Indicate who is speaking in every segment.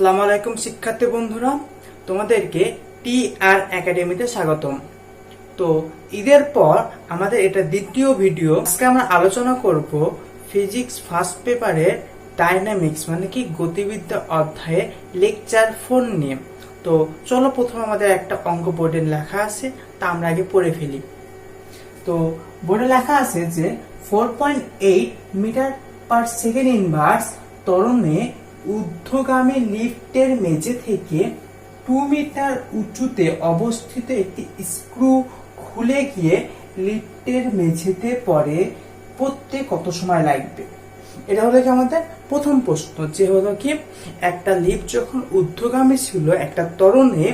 Speaker 1: আসসালামু আলাইকুম শিক্ষার্থী বন্ধুরা, তোমাদেরকে টি আর একাডেমিতে স্বাগতম। তো ঈদের পর আমাদের এটা দ্বিতীয় ভিডিও। আজকে আমরা আলোচনা করব ফিজিক্স ফার্স্ট পেপারের ডাইনামিক্স মানে কি গতিবিদ্যা অধ্যায়ে লেকচার 4 নিয়ে। তো চলো প্রথমে আমাদের একটা অঙ্ক বোর্ডে লেখা আছে, তা আমরা আগে পড়ে ফেলি। তো বোর্ডে লেখা আছে যে 4.8 মিটার পার সেকেন্ড ইনভার্স ত্বরণে ঊর্ধ্বগামী লিফটের মেঝে থেকে 2 মিটার উঁচুতে অবস্থিত একটি স্ক্রু খুলে গিয়ে লিফটের মেঝেতে পড়তে কত সময় লাগবে। এটা হলো কি আমাদের প্রথম প্রশ্ন, যে হলো কি একটা লিফট যখন ঊর্ধ্বগামী ছিল একটা ত্বরণে,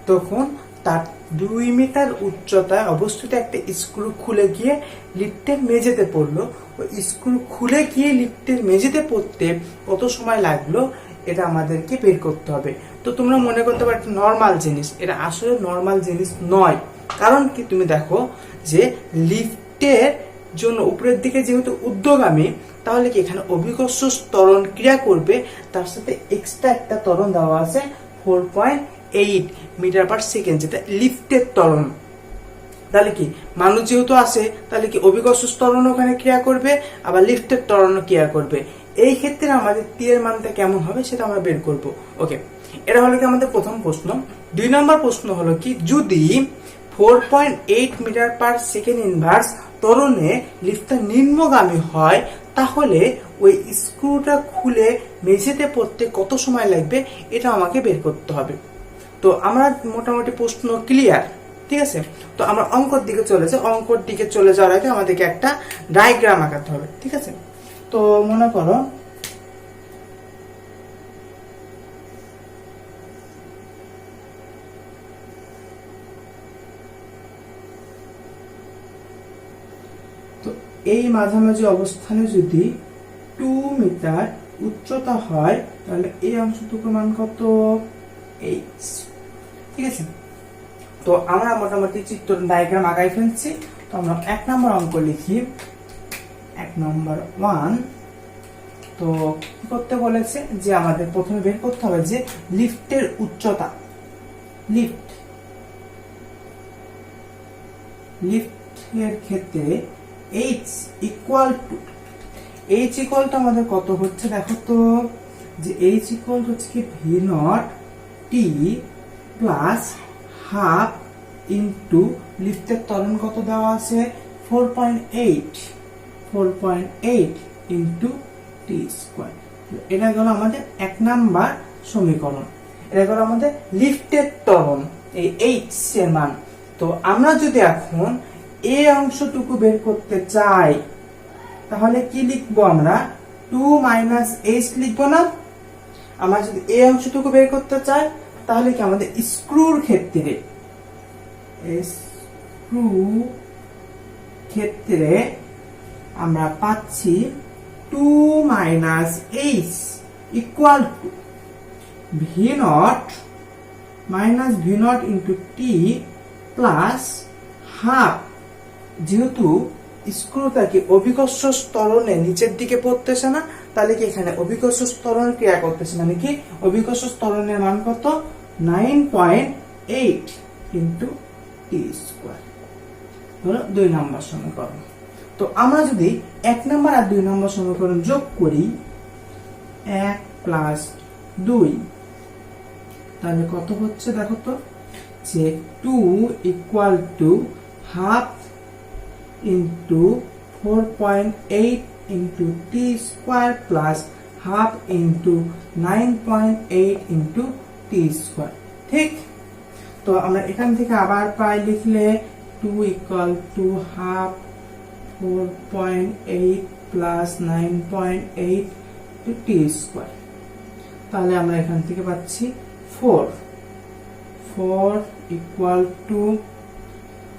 Speaker 1: তখন তার 2 মিটার উচ্চতায় অবস্থিত একটা স্ক্রু খুলে গিয়ে লিফটের মেঝেতে পড়লো। ওই স্ক্রু খুলে গিয়ে লিফটের মেঝেতে পড়তে কত সময় লাগলো এটা আমাদেরকে বের করতে হবে। তো তোমরা মনে করতে পারো নর্মাল জিনিস, এটা আসলে নর্মাল জিনিস নয়। কারণ কি, তুমি দেখো যে লিফটের জন্য উপরের দিকে যেহেতু ঊর্ধ্বগামী, তাহলে কি এখানে অভিকর্ষ ত্বরণ ক্রিয়া করবে, তার সাথে এক্সট্রা একটা ত্বরণ দেওয়া আছে 4.8 মিটার পার সেকেন্ড, যেটা লিফটের ত্বরণ। তাহলে কি মানুষ যেহেতু আসে, তাহলে কি অভিকর্ষ ত্বরণ ওখানে ক্রিয়া করবে, আবার লিফটের ত্বরণ ক্রিয়া করবে। এই ক্ষেত্রে আমাদের টি এর মানটা কেমন হবে সেটা আমরা বের করব। ওকে, এটা হলো কি আমাদের প্রথম প্রশ্ন। 2 নম্বর প্রশ্ন হলো কি, যদি 4.8 মিটার পার সেকেন্ড ইনভার্স ত্বরণে লিফটটা নিম্নগামী হয়, তাহলে ওই স্ক্রুটা খুলে মেঝেতে পড়তে কত সময় লাগবে এটা আমাকে বের করতে হবে। তো আমরা মোটামুটি প্রশ্ন ক্লিয়ার, ঠিক আছে। তো আমরা অঙ্কর দিকে চলে যাই। অঙ্কর দিকে চলে যাওয়ার আগে আমাদেরকে একটা ডায়াগ্রাম আঁকাতে হবে, ঠিক আছে। তো মনে করো তো এই মাঝামাঝি অবস্থানে যদি 2 মিটার উচ্চতা হয়, তাহলে এই অংশটুকুর মান কত? h, ঠিক আছে। তো আমরা মোটামুটি চিত্র ডায়াগ্রাম আঁকাই ফেলছি। তো আমরা 1 নম্বর অঙ্ক লিখি। 1 নম্বর 1। তো কি করতে বলেছে, যে আমাদের প্রথমে বের করতে হবে যে লিফটের উচ্চতা। লিফটের ক্ষেত্রে h ইকুয়াল টু আমাদের কত হচ্ছে দেখো তো, যে h ইকুয়াল হচ্ছে কি v0 t plus half into লিফটের ত্বরণ কত দেওয়া আছে 4.8 ইন্টু টি স্কোয়ার। এটা গেল আমাদের 1 নাম্বার সমীকরণ। এটা গেল আমাদের লিফটের ত্বরণ, এই h এর মান। তো আমরা যদি এখন এই অংশটুকু বের করতে চাই, তাহলে কি লিখবো আমরা? 2 মাইনাস h লিখবো না? আমরা যদি এই অংশটুকু বের করতে চাই, তাহলে কি আমাদের স্ক্রুর ক্ষেত্রে আমরা পাচ্ছি 2 minus h equal to v0 minus v0 into T plus half. যেহেতু স্ক্রুটাকে অভিকর্ষ ত্বরণে নিচের দিকে পড়তেছে না, তাহলে কি এখানে অভিকর্ষ ত্বরণ ক্রিয়া করতেছে, মানে কি অভিকর্ষ ত্বরণের মান কত? 9.8 ইন্টু টি স্কোয়ার হলো 2 নম্বর সমীকরণ। তো আমরা যদি 1 নম্বর আর 2 নম্বর সমীকরণ যোগ করি, 1 প্লাস 2, তাহলে কত হচ্ছে দেখো তো, যে 2 equal to half into 4.8 into T square plus half into 9.8 into T square, ঠিক। তো আমরা এখান থেকে আবার পাই লিখলে 2 equal to half 4.8 plus 9.8 to T square. তাহলে আমরা এখান থেকে পাচ্ছি 4 ইকুয়াল টু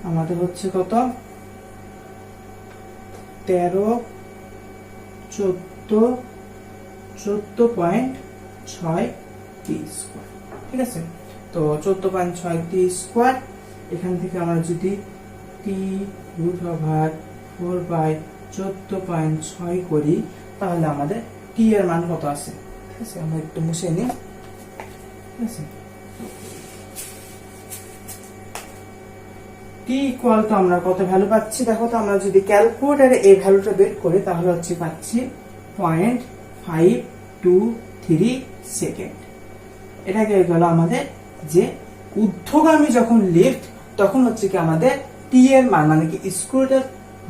Speaker 1: আমাদের হচ্ছে কত? 14.6 টি স্কোয়ার, ঠিক আছে। তো 14.6 টি স্কোয়ার, এখান থেকে আমরা যদি টি রুট ওভার 4/14.6 করি, তাহলে আমাদের টি এর মান কত আছে, ঠিক আছে। আমরা একটু মুছে নিই। ঠিক আছে। টি ইকুয়াল টু আমরা কত ভ্যালু পাচ্ছি দেখো তো, আমরা যদি ক্যালকুলেটারে এই ভ্যালুটা বের করি তাহলে হচ্ছে পাচ্ছি 0.523 সেকেন্ড। এটা কি হয়ে গেল আমাদের যে ঊর্ধ্বগামী যখন লিফট তখন হচ্ছে কি আমাদের টি এর মান মানে কি স্ক্রুটার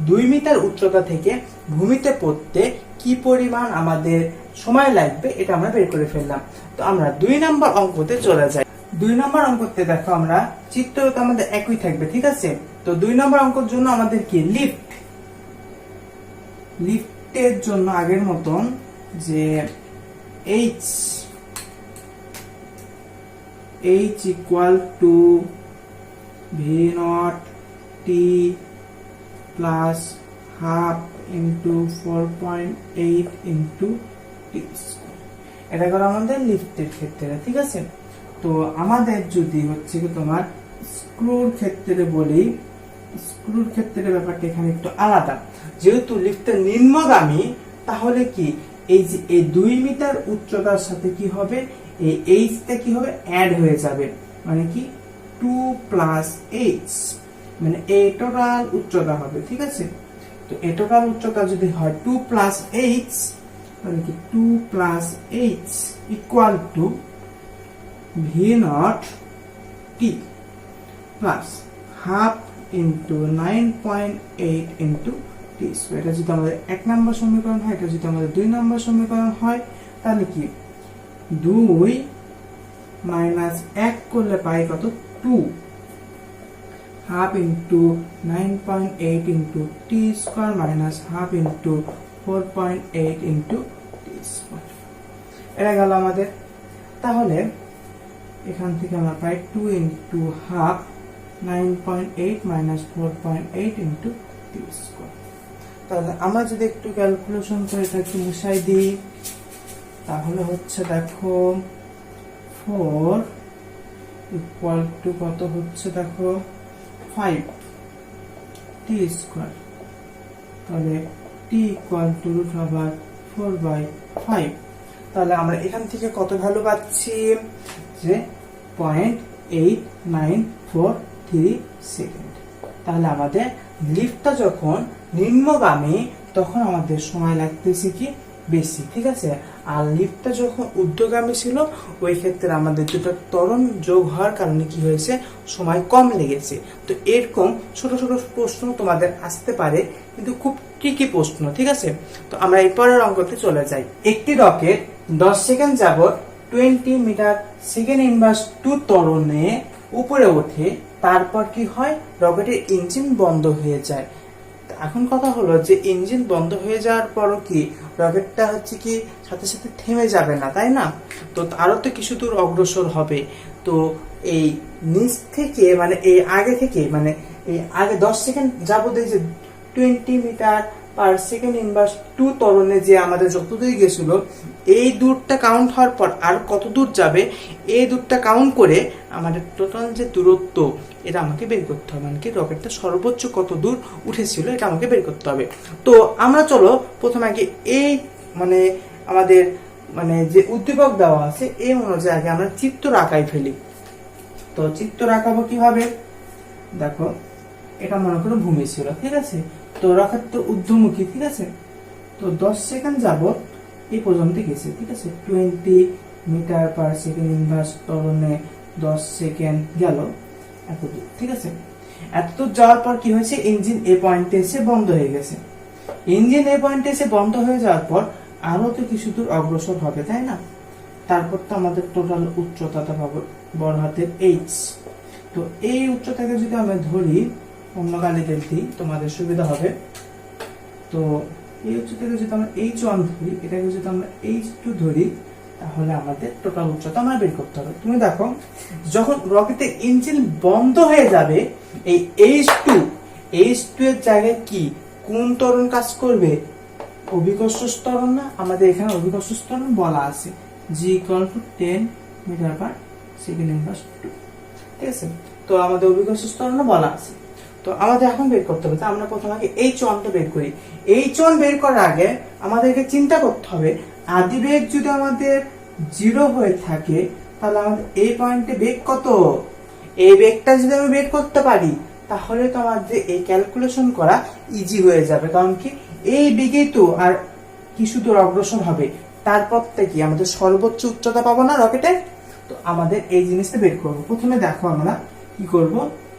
Speaker 1: 2 মিটার উচ্চতা থেকে ভূমিতে পড়তে কি পরিমাণ আমাদের সময় লাগবে এটা আমরা বের করে ফেললাম। তো আমরা 2 নম্বর অঙ্কতে চলে যাই। 2 নম্বর অঙ্কতে দেখো আমরা চিত্র তো আমাদের একই থাকবে, ঠিক আছে। তো 2 নম্বর অঙ্কের জন্য আমাদের কি লিফটের জন্য আগের মতন যে h equal to V naught T plus half into 4.8 into t square, এটা করা আমাদের লিফটের ক্ষেত্রে, ঠিক আছে। তো আমাদের যদি হচ্ছে কি তোমার স্ক্রুর ক্ষেত্রে বলি, স্ক্রুর ক্ষেত্রে ব্যাপারটা এখানে একটু আলাদা। যেহেতু লিফটের নিম্নগামী তাহলে কি এই যে এই 2 মিটার উচ্চতার সাথে কি হবে, এই এইচটা কি হবে অ্যাড হয়ে যাবে, মানে কি 2 প্লাস এইচ, মানে এই টোটাল উচ্চতা হবে, ঠিক আছে। তো এই টোটাল উচ্চতা যদি হয় 2 প্লাস এইচ, মানে কি 2 plus H equal to V naught T plus half into 9.8 into t square. এটা যদি আমাদের 1 নম্বর সমীকরণ হয়, এটা যদি আমাদের 2 নম্বর সমীকরণ হয়, তাহলে কি 2 মাইনাস 1 করলে পাই কত 2, half into 9.8 into t square minus half into 4.8 into t square. এটা গেল আমাদের। তাহলে এখান থেকে আমরা পাই 2 into half 9.8 minus 4.8 into t square. তাহলে আমরা যদি একটু ক্যালকুলেশন করে এটা একটু মুছাই দিই, তাহলে হচ্ছে দেখো 4 ইকুয়াল টু কত হচ্ছে দেখো 5 টি স্কয়ার। তাহলে T equal to root over 4/5। তাহলে আমরা এখান থেকে কত ভ্যালু পাচ্ছি, যে 0.8943 সেকেন্ড। তাহলে আমাদের লিফটটা যখন নিম্নগামী তখন আমাদের সময় লাগতেছে কি বেশি, ঠিক আছে। আর লিফটটা যখন ঊর্ধ্বগামী ছিল ওই ক্ষেত্রে আমাদের দুটো ত্বরণ যোগ হওয়ার কারণে কি হয়েছে, সময় কম লেগেছে। তো এরকম ছোট ছোট প্রশ্ন তোমাদের আসতে পারে, কিন্তু খুব ট্রিকি প্রশ্ন, ঠিক আছে। তো আমরা এই পরের অঙ্কতে চলে যাই। একটি রকেট 10 সেকেন্ড যাবত 20 মিটার সেকেন্ড ইনভার্স 2 ত্বরণে উপরে ওঠে, তারপর কি হয়, রকেটের ইঞ্জিন বন্ধ হয়ে যায়। এখন কথা হলো যে ইঞ্জিন বন্ধ হয়ে যাওয়ার পরও কি রকেটটা হচ্ছে কি সাথে সাথে থেমে যাবে না, তাই না। তো আরো তো কিছু দূর অগ্রসর হবে। তো এই নিচ থেকে মানে এই আগে থেকে মানে এই আগে 10 সেকেন্ড যাবত এই যে 20 মিটার পার সেকেন্ড ইনভার্স 2 ত্বরণে যে আমাদের যত দূর গেছিল, এই দূরটা কাউন্ট হওয়ার পর আর কত দূর যাবে এই দূরটা কাউন্ট করে আমাদের টোটাল যে দূরত্ব এটা আমাকে বের করতে হবে, মানে কি রকেটটা সর্বোচ্চ কত দূর উঠেছিল এটা আমাকে বের করতে হবে। তো আমরা চলো প্রথমে আগে এই মানে আমাদের মানে যে উদ্দীপক দেওয়া আছে এই অনুযায়ী আগে আমরা চিত্র আঁকাই ফেলি। তো চিত্র আঁকাবো কিভাবে, দেখো এটা মনে করো ভূমি ছিল, ঠিক আছে। তো রকেট তো ঊর্ধ্বমুখী, ঠিক আছে। তো 10 সেকেন্ড যাবত এই পর্যন্ত গেছে, ঠিক আছে। 20 মিটার পার সেকেন্ড ইনভার্স ত্বরণে 10 সেকেন্ড গেল এতদূর, ঠিক আছে। এতদূর যাওয়ার পর কি হয়েছে, ইঞ্জিন এই পয়েন্টে এসে বন্ধ হয়ে গেছে। ইঞ্জিন এই পয়েন্টে এসে বন্ধ হয়ে যাওয়ার পর আরো তো কিছু দূর অগ্রসর হবে, তাই না। তারপর তো আমাদের টোটাল উচ্চতাটা পাবো বড় হাতের এইচ। তো এই উচ্চতাকে যদি আমরা ধরি অন্য গালিতে দিই তোমাদের সুবিধা হবে। তো এই উচ্চতাকে যদি আমরা h1 ধরি, এটাকে যদি আমরা h2 ধরি, তাহলে আমাদের টোটাল উচ্চতা আমরা বের করতে হবে। তুমি দেখো যখন রকেটের ইঞ্জিন বন্ধ হয়ে যাবে এই h2 এর জায়গায় কি কোন ত্বরণ কাজ করবে, অভিকর্ষ ত্বরণ না। আমাদের এখানে অভিকর্ষ ত্বরণ বলা আছে g = 10 metre per second inverse 2, ঠিক আছে। তো আমাদের অভিকর্ষ ত্বরণ বলা আছে। তো আমাদের এখন বের করতে হবে, আমরা প্রথমে আগে h1 টা বের করি। h1 বের করার আগে আমাদেরকে চিন্তা করতে হবে আদিবেগ যদি আমাদের 0 হয়ে থাকে তাহলে আমাদের এই পয়েন্টে বেগ কত, এই বেগটা যদি আমি বের করতে পারি তাহলে তো আমাদের এই ক্যালকুলেশন করা ইজি হয়ে যাবে। কারণ কি এই বেগেই তো আর কিছু দূর অগ্রসর হবে, তারপর থেকে আমাদের সর্বোচ্চ উচ্চতা পাবো না রকেটে। তো আমাদের এই জিনিসটা বের করবো। প্রথমে দেখো আমরা কি করব,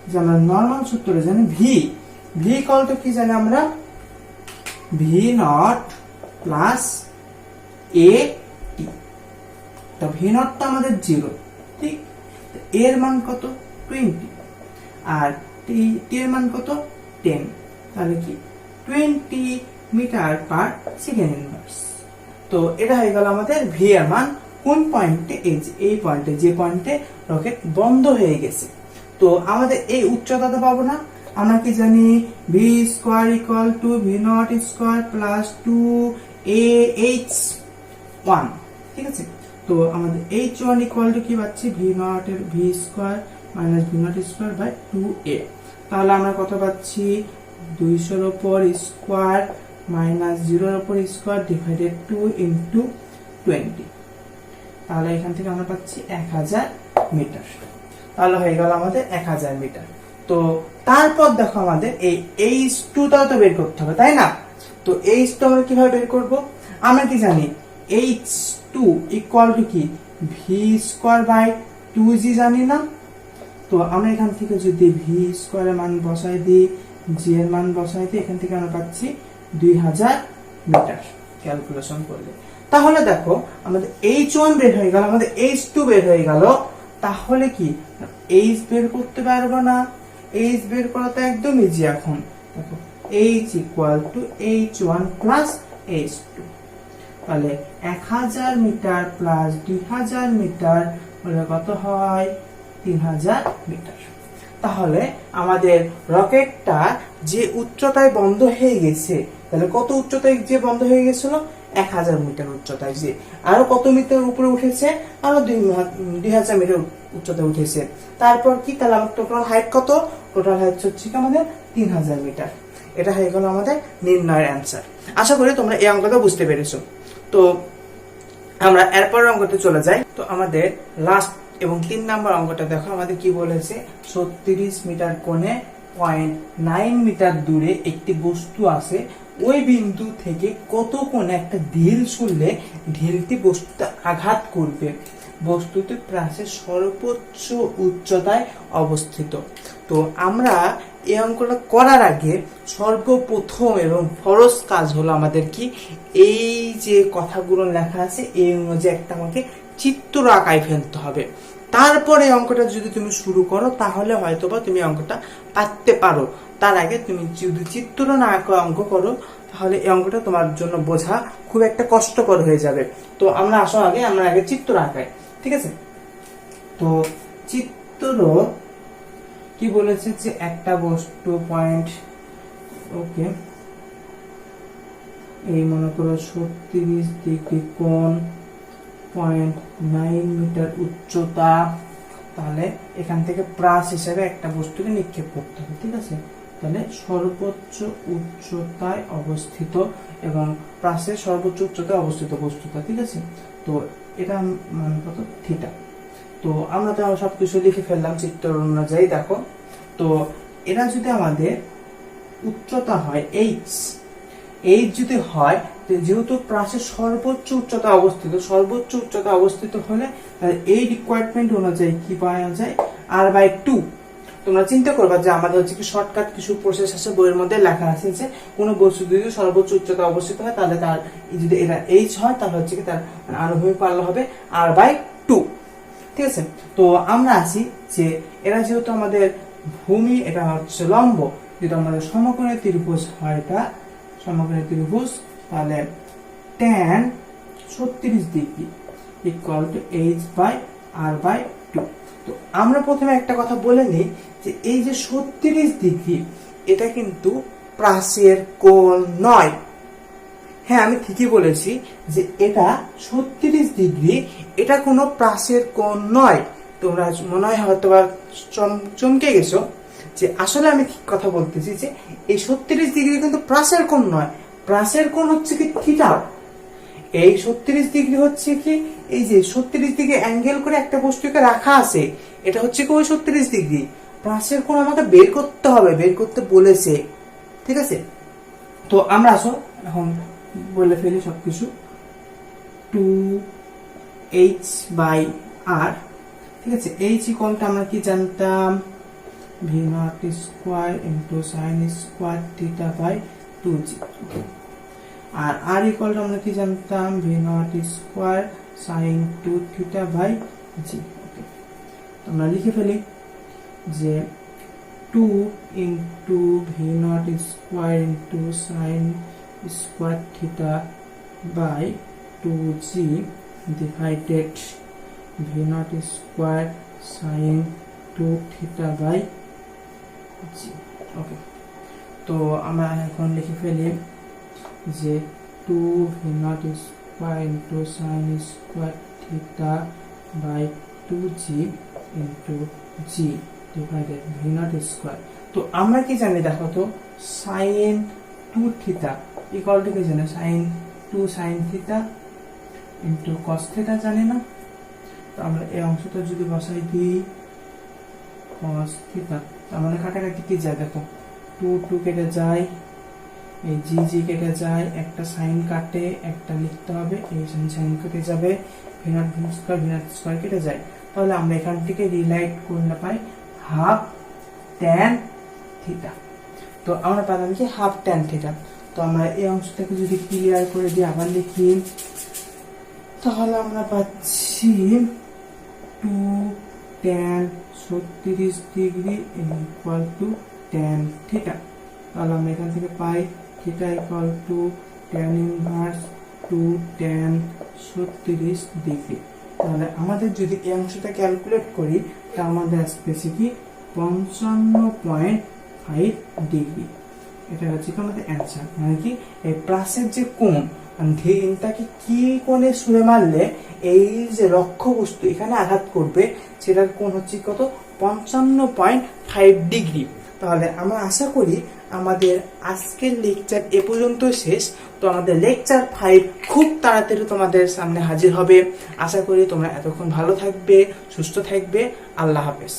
Speaker 1: যে আমরা নর্মাল সূত্রে জানি ভি, ভি ইকুয়াল টু কি জানি আমরা, ভি নট প্লাস এ টি। তো ভি নটটা আমাদের 0, ঠিক, এর মান কত 20 আর টি এর মান কত 10, তাহলে কি 20 মিটার পার সেকেন্ড ইনভার্স। তো এটা হয়ে গেল আমাদের ভি এর মান কোন পয়েন্টে, এই পয়েন্টে, যে পয়েন্টে রকেট বন্ধ হয়ে গেছে। তো আমাদের এই উচ্চতাটা পাবো না, আমরা কি জানি V square equal to V naught square plus 2ah1, ঠিক আছে। তো আমাদের h1 ইকুয়াল টু কি পাচ্ছি, ভি নট এর V square minus V naught square by 2a। তাহলে আমরা কত পাচ্ছি, 200 এর উপর স্কোয়ার মাইনাস 0 এর উপর স্কোয়ার ডিভাইডেড 2 ইন্টু 20। তাহলে এখান থেকে আমরা পাচ্ছি 1000 মিটার। তাহলে হয়ে গেল আমাদের 1000 মিটার। তো তারপর দেখো আমাদের এই h2টাও তো বের করতে হবে, তাই না? তো h2 আমরা কিভাবে বের করব, আমরা কি জানি h2 ইকুয়াল টু কি ভি স্কোয়ার বাই 2g জানি না। তো আমরা এখান থেকে যদি ভি স্কোয়ার এর মান বসাই দিই, জি এর মান বসাই দিই, এখান থেকে আমরা পাচ্ছি 2000 মিটার ক্যালকুলেশন করলে। তাহলে দেখো আমাদের h1 বের হয়ে গেল, আমাদের h2 বের হয়ে গেল। তাহলে কি h বের করতে পারবো না, h বের করা তো একদম ইজি। এখন দেখো h equal to h1 plus h2, তাহলে 1000 মিটার প্লাস 2000 মিটার হলে কত হয়, 3000 মিটার। তাহলে আমাদের রকেটটা যে উচ্চতায় বন্ধ হয়ে গেছে, তাহলে কত উচ্চতায় যে বন্ধ হয়ে গেছিল, 1000 মিটার উচ্চতায়। যে আরো কত মিটার উপরে উঠেছে, আরো 2000 মিটার উচ্চতায় উঠেছে। তারপর কি, তাহলে আমার টোটাল হাইট কত, টোটাল হাইট হচ্ছে কি আমাদের 3000 মিটার। এটা হয়ে গেল আমাদের নির্ণয়ের অ্যান্সার। আশা করি তোমরা এই অঙ্কটা বুঝতে পেরেছো। তো আমরা এরপরের অঙ্কতে চলে যাই। তো আমাদের লাস্ট এবং 3 নম্বর অঙ্কটা দেখো, আমাদের কি বলেছে, 36 মিটার কোণে 0.9 মিটার দূরে একটি বস্তু আছে, ওই বিন্দু থেকে কত কোণে একটা ঢিল ছুড়লে ঢিলটি বস্তুতে আঘাত করবে, বস্তুটি প্রাচীর সর্বোচ্চ উচ্চতায় অবস্থিত। তো আমরা এই অঙ্কটা করার আগে সর্বপ্রথম এবং ফরজ কাজ হলো আমাদের কি, এই যে কথাগুলো লেখা আছে এই অনুযায়ী একটা আমাকে চিত্র আঁকায় ফেলতে হবে। তারপরে অঙ্কটা যদি তুমি শুরু করো তাহলে হয়তোবা তুমি অঙ্কটা পারতে পারো। তার আগে তুমি যদি চিত্র না আঁকা অঙ্ক করো তাহলে এই অঙ্কটা তোমার জন্য বোঝা খুব একটা কষ্টকর হয়ে যাবে। তো আমরা আগে চিত্র আঁকাই, ঠিক আছে। তো চিত্র কি বলেছে, যে একটা বস্তু পয়েন্ট, ওকে, এই মনে করো 36 ডিগ্রি কোণ, 0.9 মিটার উচ্চতা। তাহলে এখান থেকে প্রাস হিসেবে একটা বস্তুকে নিক্ষেপ করতে হবে, ঠিক আছে। তাহলে সর্বোচ্চ উচ্চতায় অবস্থিত এবং প্রাসের সর্বোচ্চ উচ্চতায় অবস্থিত বস্তুটা, ঠিক আছে। তো এটা মান কত, থিটা। তো আমরা তো সবকিছু লিখে ফেললাম চিত্র অনুযায়ী। দেখো তো এটা যদি আমাদের উচ্চতা হয় h যদি হয়, যেহেতু প্রাচীর সর্বোচ্চ উচ্চতা অবস্থিত হলে এই রিকোয়ারমেন্ট অনুযায়ী কি পাওয়া যায়, r/2। তোমরা চিন্তা করবা যে আমাদের হচ্ছে কি শর্টকাট কিছু প্রসেস আছে, বইয়ের মধ্যে লেখা আছে যে কোনো বস্তু যদি সর্বোচ্চ উচ্চতা অবস্থিত হয় তাহলে তার যদি এটা h হয় তাহলে হচ্ছে কি তার আনুভূমিক পাল্লা হবে r/2, ঠিক আছে। তো আমরা আছি যে এরা যেহেতু আমাদের ভূমি, এটা হচ্ছে লম্ব, যদি আমাদের সমকোণী ত্রিভুজ হয়, এটা সমকোণী ত্রিভুজ, তাহলে tan 36 degree equal two h/r/2। তো আমরা প্রথমে একটা কথা বলে নিই যে এই যে 36 ডিগ্রি এটা কিন্তু প্রাচীর কোণ নয়। হ্যাঁ, আমি ঠিকই বলেছি যে এটা 36 ডিগ্রি, এটা কোনো প্রাচীর কোণ নয়। তোমরা মনে হয় হয়তো চমকে গেছো যে আসলে আমি ঠিক কথা বলতেছি যে এই 36 ডিগ্রি কিন্তু প্রাচীর কোণ নয়, প্রাচীর কোণ হচ্ছে কি থিটা। এই 36 ডিগ্রি হচ্ছে কি এই যে 36 ডিগ্রি অ্যাঙ্গেল করে একটা বস্তুকে রাখা আছে, এটা হচ্ছে কি ওই 36 ডিগ্রি। প্লাসের কোণ আমাকে বের করতে হবে, বের করতে বলেছে, ঠিক আছে। তো আমরা আসো এখন বলে ফেলি সবকিছু। 2h/r, ঠিক আছে। h ইকুয়ালটা আমরা কি জানতাম, v0 square into sin square theta by 2g। আর r ইকুয়ালটা আমরা কি জানতাম, v0 square sin 2 theta by g। Okay, তো আমরা লিখে ফেলি যে 2 into v0 square into sin square theta by 2g divided v0 square sin 2 theta by g। Okay, তো আমরা এখন লিখে ফেলি যে 2 v0 square into sin square theta by 2g into g divided v0 square. তো আমরা কি জানি দেখো তো, sin 2 থিটা ইকুয়াল টু কি জানি, sin 2 sin theta into cos theta জানি না। তো আমরা এই অংশটা যদি বসাই দিই cos থিটা, তাহলে কাটাকাটি কি যায় দেখো, 2 2 কেটে যায়, এই জি জি কেটে যায়, একটা সাইন কাটে, একটা লিখতে হবে, এই সাইন কেটে যাবে, v0 স্কয়ার কেটে যায়। তাহলে আমরা এখান থেকে রিলাইট করলে পাই হাফ tan থিটা। তো আমরা পেলাম কি হাফ tan থিটা। তো আমরা এই অংশটাকে যদি ক্লিয়ার করে দিয়ে আবার লিখি, তাহলে আমরা পাচ্ছি 2 tan 36 degree equal to tan থিটা। তাহলে আমরা এখান থেকে পাই থিটা equal to tan inverse 2 tan 36 degree. তাহলে আমাদের যদি এই অংশটা ক্যালকুলেট করি, তা আমাদের আসতেছে কি 55.5 ডিগ্রি। এটা হচ্ছে কি আমাদের অ্যান্সার। মানে কি এই প্লাসের যে কোণ, তাকে কি কোণে ছুঁড়ে মারলে এই যে লক্ষ্যবস্তু এখানে আঘাত করবে, সেটার কোণ হচ্ছে কত, 55.5 ডিগ্রি। তাহলে আমরা আশা করি আমাদের আজকের লেকচার এ পর্যন্ত শেষ। তো আমাদের লেকচার 5 খুব তাড়াতাড়ি তোমাদের সামনে হাজির হবে। আশা করি তোমরা এতক্ষণ ভালো থাকবে, সুস্থ থাকবে। আল্লাহ হাফেজ।